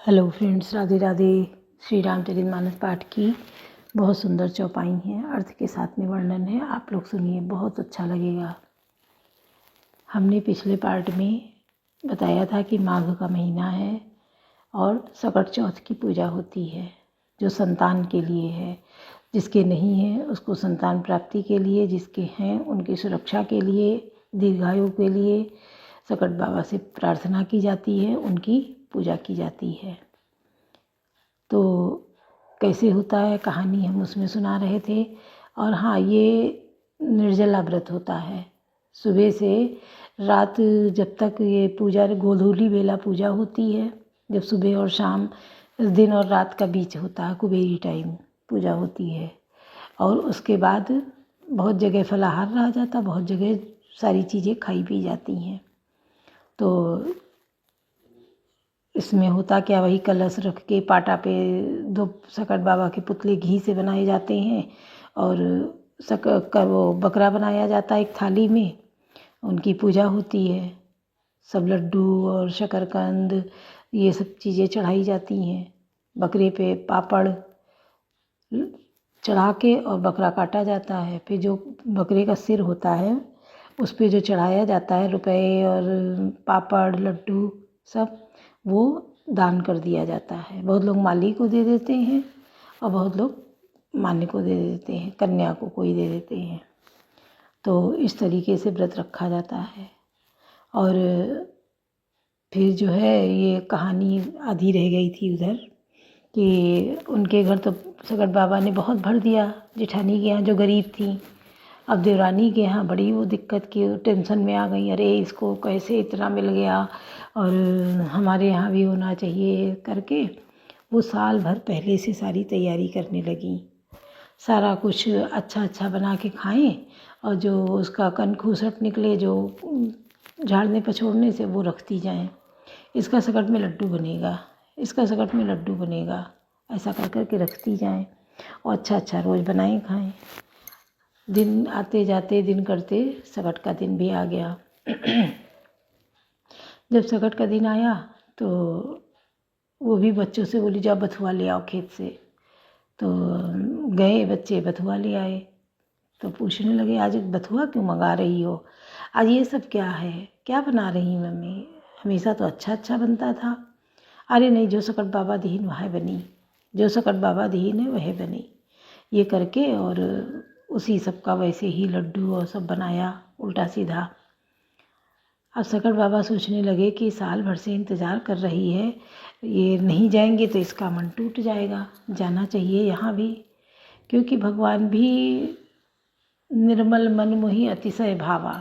Hello friends, Radhe Radhe. Shri Ramcharitmanas पाठ की बहुत सुंदर चौपाई है, अर्थ के साथ में वर्णन है। आप लोग सुनिए, बहुत अच्छा लगेगा। हमने पिछले पार्ट में बताया था कि माघ का महीना है और सकट चौथ की पूजा होती है, जो संतान के लिए है। जिसके नहीं है उसको संतान प्राप्ति के लिए, जिसके हैं उनकी सुरक्षा के लिए, दीर्घायु के लिए सकट बाबा से प्रार्थना की जाती है, उनकी पूजा की जाती है। तो कैसे होता है कहानी हम उसमें सुना रहे थे। और हाँ, ये निर्जला व्रत होता है। सुबह से रात जब तक ये पूजा, गोधूली बेला पूजा होती है, जब सुबह और शाम, दिन और रात का बीच होता है, कुबेरी टाइम पूजा होती है। और उसके बाद बहुत जगह फलाहार रह जाता, बहुत जगह सारी चीज़ें खाई पी जाती हैं। तो इसमें होता क्या, वही कलश रख के पाटा पे 2 सकट बाबा के पुतले घी से बनाए जाते हैं और वो बकरा बनाया जाता है एक थाली में, उनकी पूजा होती है। सब लड्डू और शकरकंद ये सब चीज़ें चढ़ाई जाती हैं। बकरे पे पापड़ चढ़ा के और बकरा काटा जाता है। फिर जो बकरे का सिर होता है उस पे जो चढ़ाया जाता है रुपए और पापड़ लड्डू सब, वो दान कर दिया जाता है। बहुत लोग माली को दे देते हैं और बहुत लोग मान्य को दे देते हैं, कन्या को कोई दे देते हैं। तो इस तरीके से व्रत रखा जाता है। और फिर जो है ये कहानी आधी रह गई थी उधर कि उनके घर तो सकट बाबा ने बहुत भर दिया। जेठानी के यहाँ जो गरीब थी, अब देवरानी के यहाँ बड़ी वो दिक्कत की, टेंशन में आ गई। अरे इसको कैसे इतना मिल गया और हमारे यहाँ भी होना चाहिए करके वो साल भर पहले से सारी तैयारी करने लगी। सारा कुछ अच्छा अच्छा बना के खाएं और जो उसका कनखूसट निकले जो झाड़ने पछोड़ने से, वो रखती जाएं। इसका सकट में लड्डू बनेगा, इसका सकट में लड्डू बनेगा, ऐसा कर कर के रखती जाएं और अच्छा अच्छा रोज़ बनाएं खाएं। दिन आते जाते दिन करते सकट का दिन भी आ गया। जब सकट का दिन आया तो वो भी बच्चों से बोली जाओ बथुआ ले आओ खेत से। तो गए बच्चे, बथुआ ले आए। तो पूछने लगे आज बथुआ क्यों मंगा रही हो, आज ये सब क्या है, क्या बना रही मम्मी, हमेशा तो अच्छा अच्छा बनता था। अरे नहीं, जो सकट बाबा दीन वह बनी, जो सकट बाबा दीन है वह बनी, ये करके। और उसी सब का वैसे ही लड्डू और सब बनाया उल्टा सीधा। अब सकट बाबा सोचने लगे कि साल भर से इंतज़ार कर रही है, ये नहीं जाएंगे तो इसका मन टूट जाएगा, जाना चाहिए यहाँ भी। क्योंकि भगवान भी निर्मल मन मोहि अतिशय भावा,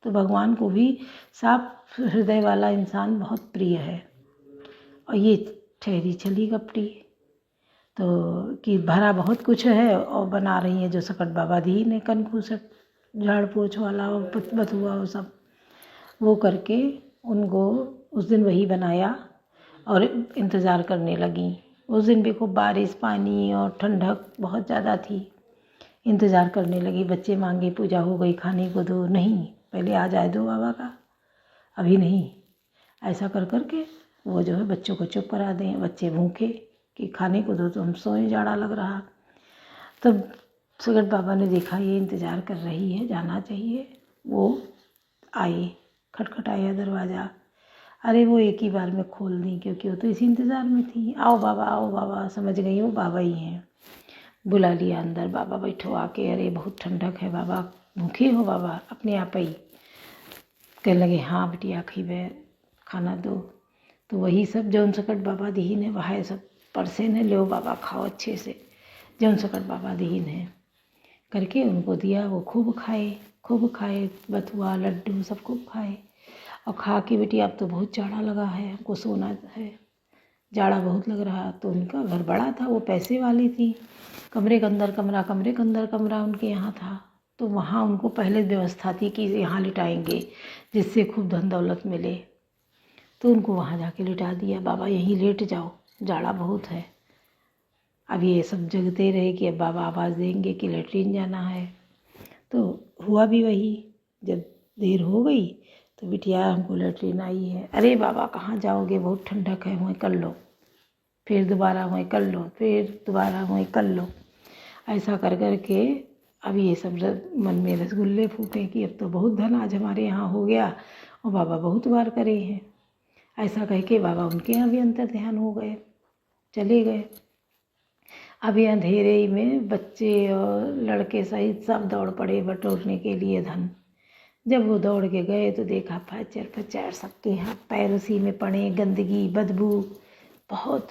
तो भगवान को भी साफ हृदय वाला इंसान बहुत प्रिय है। और ये ठहरी छली कपटी, तो कि भरा बहुत कुछ है और बना रही है जो सकट बाबा दी ने कनखूसट झाड़ पोछ वाला और बथुआ वो सब, वो करके उनको उस दिन वही बनाया और इंतज़ार करने लगी। उस दिन भी खूब बारिश पानी और ठंडक बहुत ज़्यादा थी। इंतज़ार करने लगी, बच्चे मांगे पूजा हो गई खाने को दो, नहीं पहले आ जाए दो बाबा का, अभी नहीं। ऐसा कर कर के वो जो है बच्चों को चुप करा दें। बच्चे भूखे कि खाने को दो तो हम सोए, जाड़ा लग रहा। तब सकट बाबा ने देखा ये इंतज़ार कर रही है, जाना चाहिए। वो आए, खटखटाया दरवाज़ा। अरे वो एक ही बार में खोल दी, क्योंकि वो तो इसी इंतज़ार में थी। आओ बाबा आओ बाबा, समझ गई वो बाबा ही हैं। बुला लिया अंदर, बाबा बैठो आके। अरे बहुत ठंडक है बाबा, भूखे हो बाबा, अपने आप ही कहने लगे हाँ बिटिया खीबे, खाना दो। तो वही सब जौन सकट बाबा दीन है वह सब परसे ने, लो बाबा खाओ अच्छे से, जौन सकट बाबा दीन है करके उनको दिया। वो खूब खाए बथुआ लड्डू सब खूब खाए। और खा के बेटी अब तो बहुत जाड़ा लगा है, हमको सोना है, जाड़ा बहुत लग रहा। तो उनका घर बड़ा था, वो पैसे वाली थी, कमरे के अंदर कमरा, कमरे के अंदर कमरा उनके यहाँ था। तो वहाँ उनको पहले व्यवस्था थी कि यहाँ लिटाएंगे जिससे खूब धन दौलत मिले। तो उनको वहाँ जाके लिटा दिया, बाबा यहीं लेट जाओ, जाड़ा बहुत है। अब ये सब जगते रहे कि अब बाबा आवाज़ देंगे कि लेटरिन जाना है। तो हुआ भी वही, जब देर हो गई तो बिटिया हमको लेटरिन आई है। अरे बाबा कहाँ जाओगे, बहुत ठंडक है, वहीं कर लो, फिर दोबारा वहीं कर लो, फिर दोबारा वहीं कर लो। ऐसा कर कर के अब ये सब मन में रसगुल्ले फूटे कि अब तो बहुत धन आज हमारे यहाँ हो गया और बाबा बहुत बार करे हैं। ऐसा कह के बाबा उनके यहाँ भी अंतर ध्यान हो गए, चले गए। अब ये अंधेरे ही में बच्चे और लड़के सहित सब दौड़ पड़े बटोरने के लिए धन। जब वो दौड़ के गए तो देखा फचर फचर सबके हाथ पैर उसी में पड़े, गंदगी बदबू बहुत।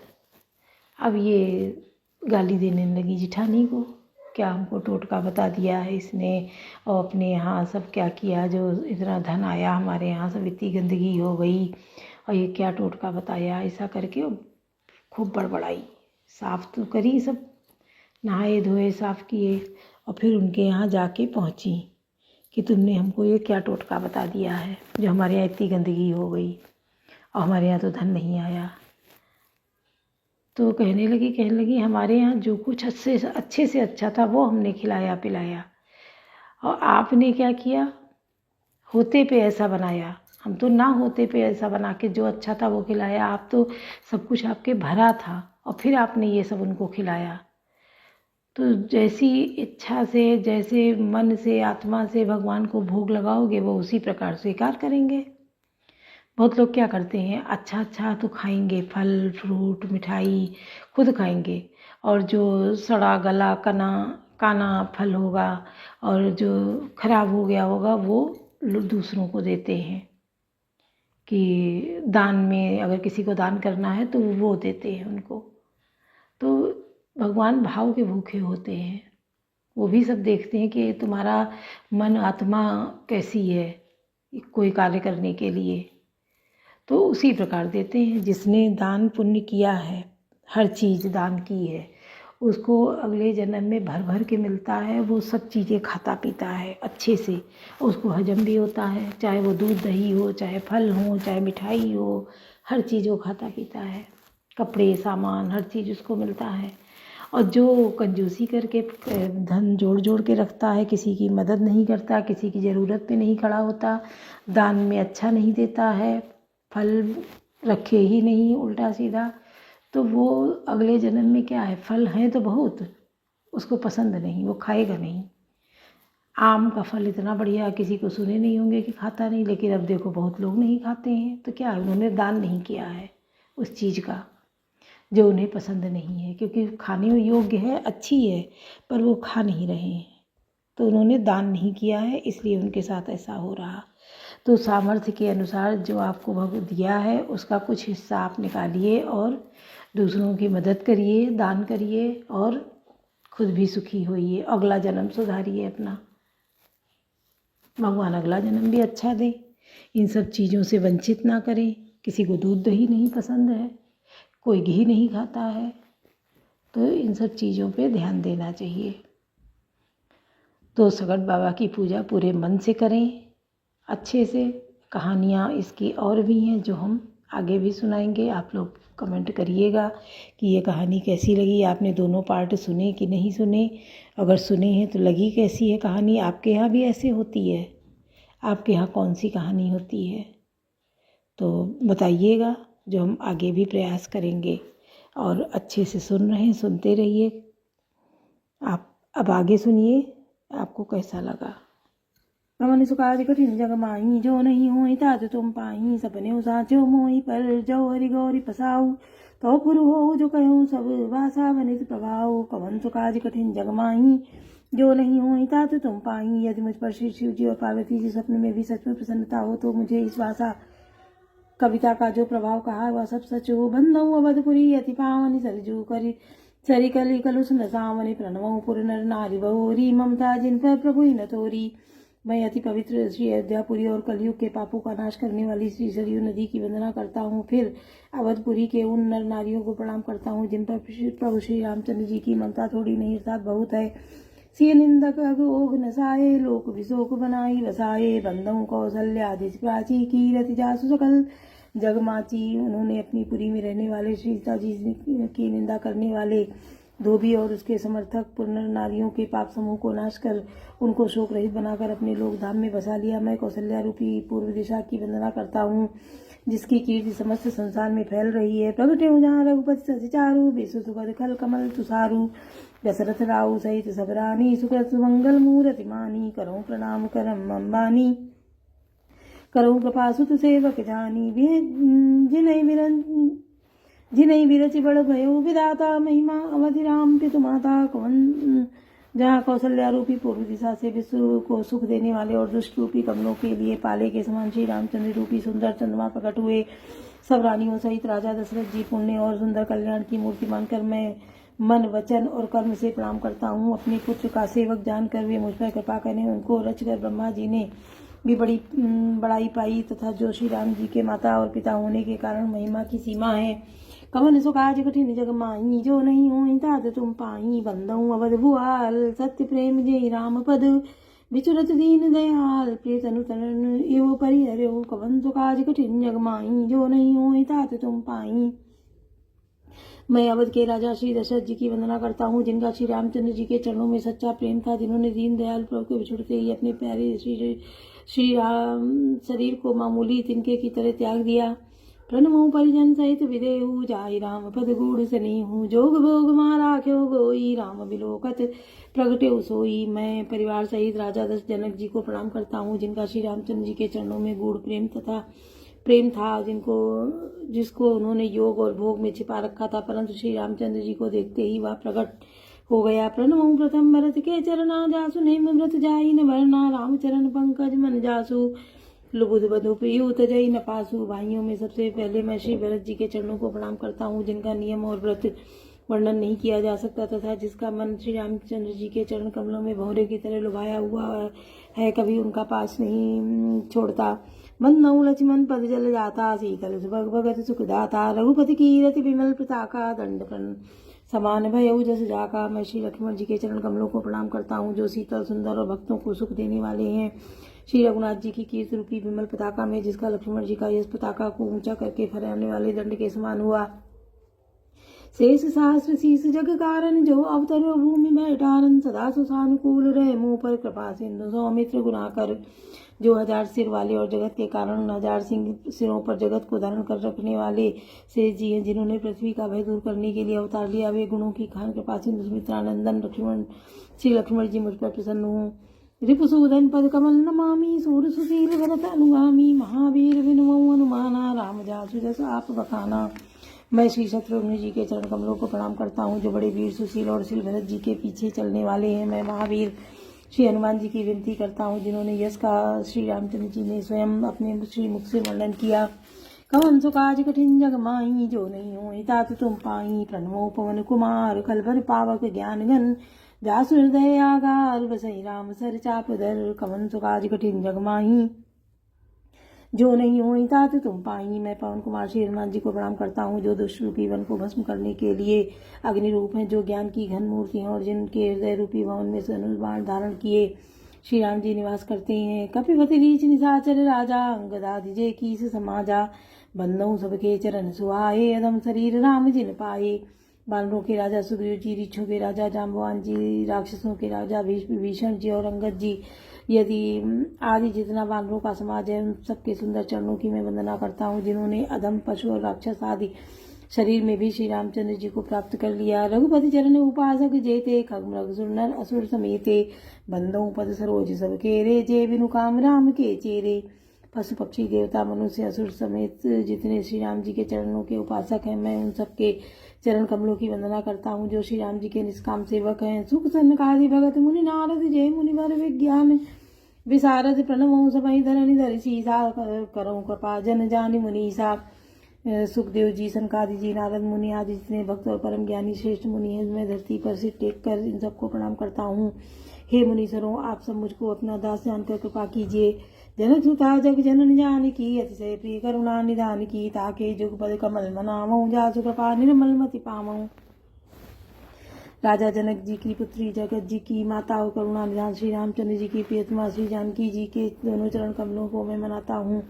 अब ये गाली देने लगी जिठानी को, क्या हमको टोटका बता दिया है इसने और अपने यहाँ सब क्या किया, जो इतना धन आया हमारे यहाँ सब इतनी गंदगी हो गई और ये क्या टोटका बताया। ऐसा करके खूब बड़बड़ाई। साफ़ तो करी, सब नहाए धोए साफ़ किए और फिर उनके यहाँ जाके पहुँची कि तुमने हमको ये क्या टोटका बता दिया है जो हमारे यहाँ इतनी गंदगी हो गई और हमारे यहाँ तो धन नहीं आया। तो कहने लगी हमारे यहाँ जो कुछ अच्छे से अच्छा था वो हमने खिलाया पिलाया और आपने क्या किया, होते पे ऐसा बनाया। हम तो ना होते पे ऐसा बना के जो अच्छा था वो खिलाया, आप तो सब कुछ आपके भरा था और फिर आपने ये सब उनको खिलाया। तो जैसी इच्छा से, जैसे मन से, आत्मा से भगवान को भोग लगाओगे वो उसी प्रकार स्वीकार करेंगे। बहुत लोग क्या करते हैं, अच्छा तो खाएंगे, फल फ्रूट मिठाई खुद खाएंगे और जो सड़ा गला काना फल होगा और जो खराब हो गया होगा वो दूसरों को देते हैं कि दान में, अगर किसी को दान करना है तो वो देते हैं उनको। तो भगवान भाव के भूखे होते हैं, वो भी सब देखते हैं कि तुम्हारा मन आत्मा कैसी है कोई कार्य करने के लिए, तो उसी प्रकार देते हैं। जिसने दान पुण्य किया है, हर चीज़ दान की है, उसको अगले जन्म में भर भर के मिलता है। वो सब चीज़ें खाता पीता है अच्छे से, उसको हजम भी होता है, चाहे वो दूध दही हो, चाहे फल हो, चाहे मिठाई हो, हर चीज़ वो खाता पीता है। कपड़े सामान हर चीज़ उसको मिलता है। और जो कंजूसी करके धन जोड़ जोड़ के रखता है, किसी की मदद नहीं करता, किसी की ज़रूरत पे नहीं खड़ा होता, दान में अच्छा नहीं देता है, फल रखे ही नहीं उल्टा सीधा, तो वो अगले जन्म में क्या है, फल हैं तो बहुत, उसको पसंद नहीं, वो खाएगा नहीं। आम का फल इतना बढ़िया, किसी को सुने नहीं होंगे कि खाता नहीं, लेकिन अब देखो बहुत लोग नहीं खाते हैं। तो क्या है, उन्होंने दान नहीं किया है उस चीज़ का जो उन्हें पसंद नहीं है, क्योंकि खाने योग्य है, अच्छी है, पर वो खा नहीं रहे हैं, तो उन्होंने दान नहीं किया है, इसलिए उनके साथ ऐसा हो रहा। तो सामर्थ्य के अनुसार जो आपको भगवान दिया है उसका कुछ हिस्सा आप निकालिए और दूसरों की मदद करिए, दान करिए और खुद भी सुखी होइए, अगला जन्म सुधारिए अपना। भगवान अगला जन्म भी अच्छा दे, इन सब चीज़ों से वंचित ना करें। किसी को दूध दही नहीं पसंद है, कोई घी नहीं खाता है, तो इन सब चीज़ों पे ध्यान देना चाहिए। तो सगट बाबा की पूजा पूरे मन से करें, अच्छे से। कहानियाँ इसकी और भी हैं जो हम आगे भी सुनाएंगे। आप लोग कमेंट करिएगा कि ये कहानी कैसी लगी, आपने दोनों पार्ट सुने कि नहीं सुने, अगर सुने हैं तो लगी कैसी है कहानी, आपके यहाँ भी ऐसे होती है, आपके यहाँ कौन सी कहानी होती है, तो बताइएगा, जो हम आगे भी प्रयास करेंगे। और अच्छे से सुन रहे हैं, सुनते रहिए। आप अब आगे सुनिए, आपको कैसा लगा। रमन सुकाज कठिन जग माही, जो नहीं होई तात तुम पाही, सपने साचो मोही पर जो हरि गौरी पसाऊ, तो पुरु हो जो कहूँ सब भाषा बनित प्रभाव। कवन सुकाज कठिन जग माही, जो नहीं होई तात तुम पाही। यदि मुझ पर श्री शिव जी और पार्वती जी स्वप्न में भी सच में प्रसन्नता हो तो मुझे इस भाषा कविता का जो प्रभाव कहा वह सब सच हो। बंधु अवधपुरी अति पावनी सरजू करी सरी कली कलुष न सावनी, प्रणवो पुर नर नारी बहोरी, ममता जिन पर प्रभु न तोरी। मैं अति पवित्र श्री अयोध्यापुरी और कलयुग के पापों का नाश करने वाली श्री सरयू नदी की वंदना करता हूँ। फिर अवधपुरी के उन नर नारियों को प्रणाम करता हूँ जिन पर प्रभु श्री रामचंद्र जी की ममता थोड़ी नहीं अर्थात बहुत है। सिय निंदक अघोघ नसाए, लोक विशोक बनाई बसाए, बंदों कौशल्याधि प्राची, कीरति जासु सकल जगमाची। उन्होंने अपनी पुरी में रहने वाले श्री सीता जी की निंदा करने वाले धोबी और उसके समर्थक पुनर नारियों के पाप समूह को नाश कर उनको शोक रहित बनाकर अपने लोक धाम में बसा लिया। मैं कौशल्या रूपी पूर्व दिशा की वंदना करता हूँ जिसकी कीर्ति समस्त संसार में फैल रही है। प्रगटे हो जहाँ रघुपति सच चारु, बेसु सुखद खल कमल तुषारु। दशरथ राउ सहित सब रानी, सुकृत सुमंगल मूरति मानी। करऊँ प्रणाम करम अम्बानी, करऊँ कृपा सुत सेवक जानी। जिनहि बिरच बड़ भयो विधाता, महिमा अवधि राम पितु माता। कवन जहाँ कौशल्या रूपी पूर्व दिशा से विश्व को सुख देने वाले और दुष्ट रूपी कमलों के लिए पाले के समान श्री रामचंद्र रूपी सुंदर चंद्रमा प्रकट हुए। सब रानियों सहित राजा दशरथ जी पुण्य और सुंदर कल्याण की मूर्ति मानकर मैं मन वचन और कर्म से प्रणाम करता हूँ। अपने पुत्र का सेवक जानकर वे मुझ पर कृपा करें। उनको रचकर ब्रह्मा जी ने भी बड़ी बड़ाई पाई तथा जो श्री राम जी के माता और पिता होने के कारण महिमा की सीमा है। कवन सो काज कठिन जग माही, जो नहीं होई तात तुम पाई। बंदऊ अवध भुआल, सत्य प्रेम जय राम पद। विचरत दीन दयाल, प्रिय तनु तनन एव परिहर्यो। कवन सो काज कठिन जग माही, जो नहीं होई तात तुम पाई। मैं अवध के राजा श्री दशरथ जी की वंदना करता हूँ, जिनका श्री रामचंद्र जी के चरणों में सच्चा प्रेम था, जिन्होंने दीन दयाल प्रभु के बिछुड़ते ही अपने प्यारे श्री राम शरीर को मामूली तिनके की तरह त्याग दिया। प्रणमो परिजन सहित विदेहु, जाहि राम पद गूढ़ सनीहु। जोग भोग माराख्यो गोई, राम बिलोकत प्रगटे सोई। मैं परिवार सहित राजा दश जनक जी को प्रणाम करता हूँ, जिनका श्री रामचंद्र जी के चरणों में गूढ़ प्रेम था, जिसको उन्होंने योग और भोग में छिपा रखा था, परंतु श्री रामचंद्र जी को देखते ही वह प्रकट हो गया। प्रणमो प्रथम भरत के चरना, जासु नेम व्रत जाई न भरना। राम चरण पंकज मन जासु, लुबुध बधु पीयूत जय न पासु। भाइयों में सबसे पहले मैं श्री भरत जी के चरणों को प्रणाम करता हूँ, जिनका नियम और व्रत वर्णन नहीं किया जा सकता तथा जिसका मन श्री रामचंद्र जी के चरण कमलों में भौरे की तरह लुभाया हुआ है, कभी उनका पास नहीं छोड़ता। मन नऊ लक्ष्मण पद जल जाता, शीतल सुभग भगत सुखदाता। रघुपति कीरति विमल पताका, दंड समान भय जस जाका। मैं श्री लक्ष्मण जी के चरण कमलों को प्रणाम करता हूँ, जो शीतल सुंदर और भक्तों को सुख देने वाले हैं। श्री रघुनाथ जी की कीर्ति रूपी विमल पताका में, जिसका लक्ष्मण जी का यश पताका को ऊंचा करके फहराने वाले दंड के समान हुआ। शेष सहस्र शीस जग कारण, जो अवतरो भूमि बैठारन। सदा सुसानुकूल रहे मुँह पर कृपा सिंधु, सौमित्र गुनाकर। जो 1000 सिर वाले और जगत के कारण 1000 सिरों पर जगत को धारण कर रखने वाले शेष जी हैं, जिन्होंने पृथ्वी का भय दूर करने के लिए अवतार लिया। वे गुणों की खान कृपा सिंधु सुमित्रानंदन श्री लक्ष्मण जी मुझ पर प्रसन्न हूँ। रिपुसूदन पद कमल नमामि, सूर सुशील भरत अनुगामी। महावीर विनुमऊ हनुमाना, राम जासु जस आप बखाना। मैं श्री शत्रुघ्न जी के चरण कमलों को प्रणाम करता हूँ, जो बड़े वीर सुशील और श्री भरत जी के पीछे चलने वाले हैं। मैं महावीर श्री हनुमान जी की विनती करता हूँ, जिन्होंने यश का श्री रामचंद्र जी ने स्वयं अपने श्री मुख से वर्णन किया। कवन सो काज कठिन जग माही, जो नहीं होई तात तुम पाई। प्रणमो पवन कुमार, कलभर पावक ज्ञान गण। जासु हृदय आगार, बसई राम सर चाप दर। कवन सो काज कठिन जग माही, जो नहीं होई तात तुम पाई। मैं पवन कुमार श्री हनुमान जी को प्रणाम करता हूँ, जो दुष्ट रूपी वन को भस्म करने के लिए अग्नि रूप हैं, जो ज्ञान की घन मूर्ति हैं और जिनके हृदय रूपी भवन में धनुष बाण धारण किए श्री राम जी निवास करते हैं। कपिपति रीच निशाचर राजा, अंगदादिजे कीस समाजा। बंदऊ सबके चरण सुहाए, अदम शरीर राम जिन पाए। बानरों के राजा सुग्रीव जी, रीछों के राजा जाम्बवान जी, राक्षसों के राजा विभीषण जी और अंगद जी, यदि आदि जितना बानरों का समाज है, उन सबके सुंदर चरणों की मैं वंदना करता हूँ, जिन्होंने अधम पशु और राक्षस आदि शरीर में भी श्री रामचंद्र जी को प्राप्त कर लिया। रघुपति चरण उपासक जेते, खगमृग सुरनर असुर समेते। बंदों पद सरोज सब केरे, जे बिनु काम राम के चेरे। पशु पक्षी देवता मनुष्य असुर समेत जितने श्री राम जी के चरणों के उपासक हैं, मैं उन सबके चरण कमलों की वंदना करता हूँ, जो श्री राम जी के निष्काम सेवक हैं। सुख सनकादि भगत मुनि नारद, जय मुनिवर विज्ञान विशारद। प्रणमो सबहि धरनि धरि सीसा, करो कृपा जन जानि मुनीसा। सुखदेव जी, सनकादि जी, नारद मुनि आदि जितने भक्त और परम ज्ञानी श्रेष्ठ मुनि हैं, मैं धरती पर सिर टेक कर इन सबको प्रणाम करता हूँ। हे मुनीसरों, आप सब मुझको अपना दास जानकर कृपा कीजिए। जनक सुता जग जनन जानकी, अतिशय प्रिय करुणा निधान की। ताके जुग पद कमल मनावऊं, जासु कृपा निर्मल मति पावऊं। राजा जनक जी की पुत्री, जगत जी की माता और करुणा निधान श्री रामचंद्र जी की प्रियतमा श्री जानकी जी के दोनों चरण कमलों को मैं मनाता हूँ,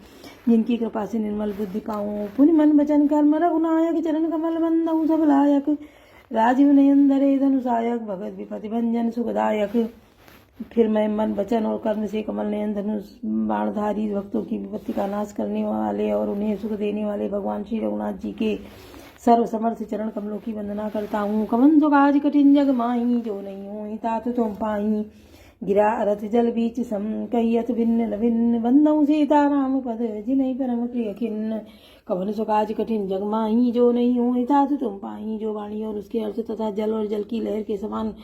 जिनकी कृपा से निर्मल बुद्धि पाऊँ। पुण्य मन वचन कर्म रघुनायक, चरण कमल बंदऊ सब लायक। राजीव नयन धरे धनुषायक, भगत विपति भंजन सुखदायक। फिर मैं मन वचन और कर्म से कमल नयन धनुष बाणधारी भक्तों की विपत्ति का नाश करने वाले और उन्हें सुख देने वाले भगवान श्री रघुनाथ जी के सर्व समर्थ चरण कमलों की वंदना करता हूँ। कवन सो काज कठिन जग माही, जो नहीं हो तात तुम पाही। गिरा अरथ जल बीच सम, कहियत भिन्न भिन्न, बंदौ सीता राम पद जिन्हि परम प्रिय खिन्न। कवन सो काज कठिन जग माही, जो नहीं हो तात तुम पाही। जो वाणी और उसके अर्थ तथा जल और जल की लहर के समान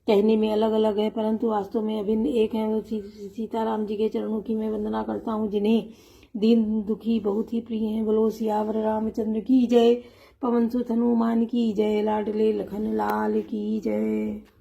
कहने में अलग अलग है, परंतु वास्तव में अभिन्न एक है। वो सीताराम जी के चरणों की मैं वंदना करता हूँ, जिन्हें दीन दुखी बहुत ही प्रिय हैं। बोलो सियावर रामचंद्र की जय, पवन सुत हनुमान की जय, लाडले लखन लाल की जय।